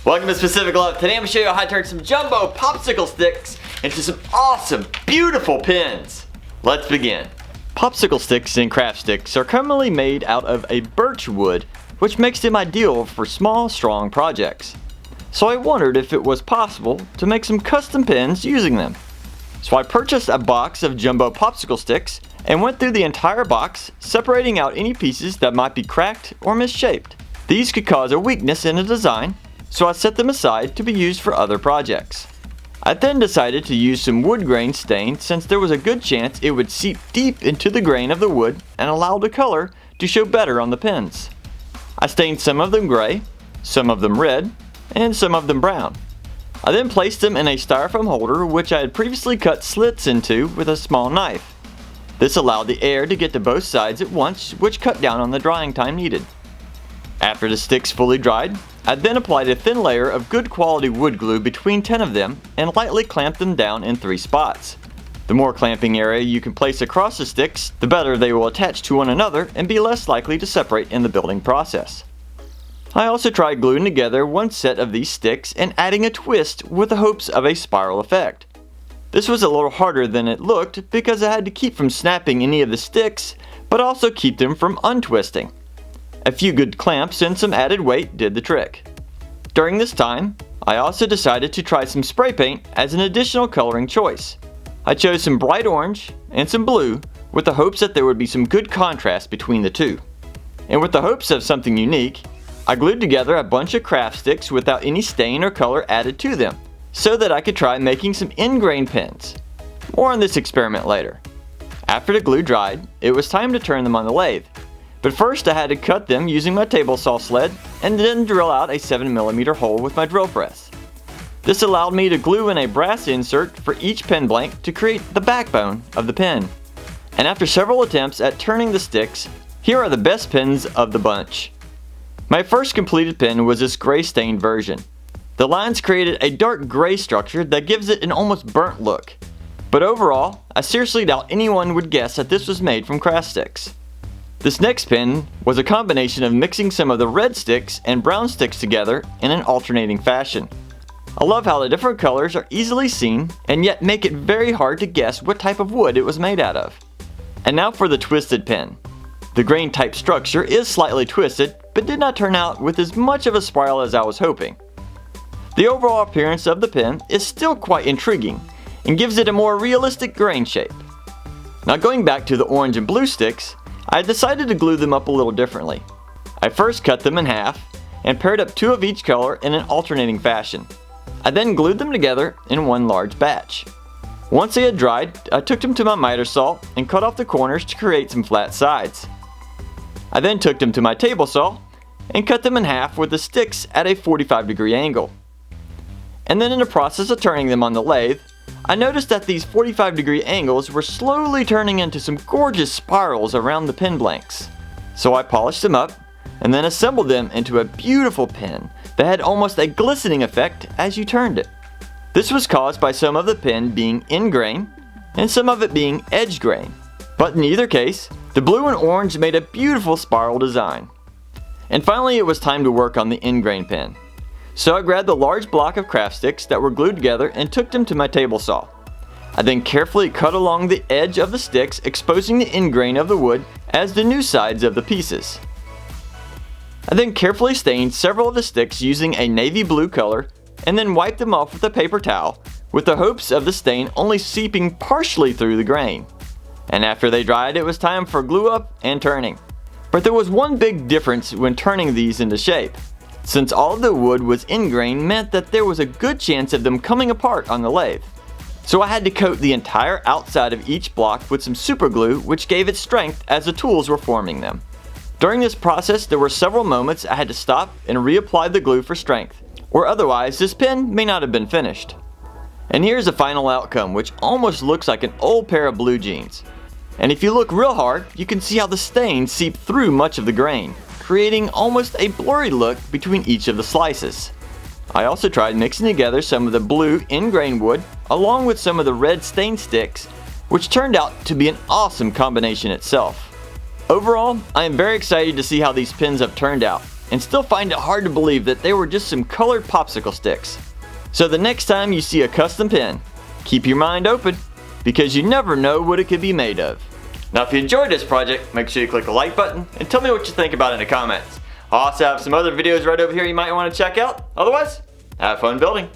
Welcome to Specific Love. Today I'm going to show you how to turn some jumbo popsicle sticks into some awesome, beautiful pins. Let's begin. Popsicle sticks and craft sticks are commonly made out of a birch wood, which makes them ideal for small, strong projects. So I wondered if it was possible to make some custom pins using them. So I purchased a box of jumbo popsicle sticks and went through the entire box, separating out any pieces that might be cracked or misshaped. These could cause a weakness in a design, so I set them aside to be used for other projects. I then decided to use some wood grain stain since there was a good chance it would seep deep into the grain of the wood and allow the color to show better on the pins. I stained some of them gray, some of them red, and some of them brown. I then placed them in a styrofoam holder which I had previously cut slits into with a small knife. This allowed the air to get to both sides at once, which cut down on the drying time needed. After the sticks fully dried, I then applied a thin layer of good quality wood glue between 10 of them and lightly clamped them down in 3 spots. The more clamping area you can place across the sticks, the better they will attach to one another and be less likely to separate in the building process. I also tried gluing together one set of these sticks and adding a twist with the hopes of a spiral effect. This was a little harder than it looked because I had to keep from snapping any of the sticks, but also keep them from untwisting. A few good clamps and some added weight did the trick. During this time, I also decided to try some spray paint as an additional coloring choice. I chose some bright orange and some blue with the hopes that there would be some good contrast between the two. And with the hopes of something unique, I glued together a bunch of craft sticks without any stain or color added to them, so that I could try making some Ingrain pins. More on this experiment later. After the glue dried, it was time to turn them on the lathe. But first I had to cut them using my table saw sled and then drill out a 7mm hole with my drill press. This allowed me to glue in a brass insert for each pin blank to create the backbone of the pin. And after several attempts at turning the sticks, here are the best pins of the bunch. My first completed pin was this gray stained version. The lines created a dark gray structure that gives it an almost burnt look. But overall, I seriously doubt anyone would guess that this was made from craft sticks. This next pin was a combination of mixing some of the red sticks and brown sticks together in an alternating fashion. I love how the different colors are easily seen and yet make it very hard to guess what type of wood it was made out of. And now for the twisted pin. The grain type structure is slightly twisted, but did not turn out with as much of a spiral as I was hoping. The overall appearance of the pin is still quite intriguing and gives it a more realistic grain shape. Now going back to the orange and blue sticks, I decided to glue them up a little differently. I first cut them in half and paired up 2 of each color in an alternating fashion. I then glued them together in one large batch. Once they had dried, I took them to my miter saw and cut off the corners to create some flat sides. I then took them to my table saw and cut them in half with the sticks at a 45-degree angle. And then in the process of turning them on the lathe, I noticed that these 45-degree angles were slowly turning into some gorgeous spirals around the pin blanks. So I polished them up and then assembled them into a beautiful pin that had almost a glistening effect as you turned it. This was caused by some of the pin being Ingrain and some of it being edge grain. But in either case, the blue and orange made a beautiful spiral design. And finally it was time to work on the Ingrain pin. So I grabbed the large block of craft sticks that were glued together and took them to my table saw. I then carefully cut along the edge of the sticks, exposing the ingrain of the wood as the new sides of the pieces. I then carefully stained several of the sticks using a navy blue color and then wiped them off with a paper towel with the hopes of the stain only seeping partially through the grain. And after they dried, it was time for glue up and turning. But there was one big difference when turning these into shape. Since all of the wood was Ingrain meant that there was a good chance of them coming apart on the lathe. So I had to coat the entire outside of each block with some super glue, which gave it strength as the tools were forming them. During this process there were several moments I had to stop and reapply the glue for strength, or otherwise this pin may not have been finished. And here's the final outcome, which almost looks like an old pair of blue jeans. And if you look real hard, you can see how the stains seep through much of the grain, creating almost a blurry look between each of the slices. I also tried mixing together some of the blue Ingrain wood along with some of the red stain sticks, which turned out to be an awesome combination itself. Overall, I am very excited to see how these pins have turned out. and still find it hard to believe that they were just some colored popsicle sticks. So the next time you see a custom pin, keep your mind open, because you never know what it could be made of. Now if you enjoyed this project, make sure you click the like button and tell me what you think about it in the comments. I also have some other videos right over here you might want to check out. Otherwise, have fun building.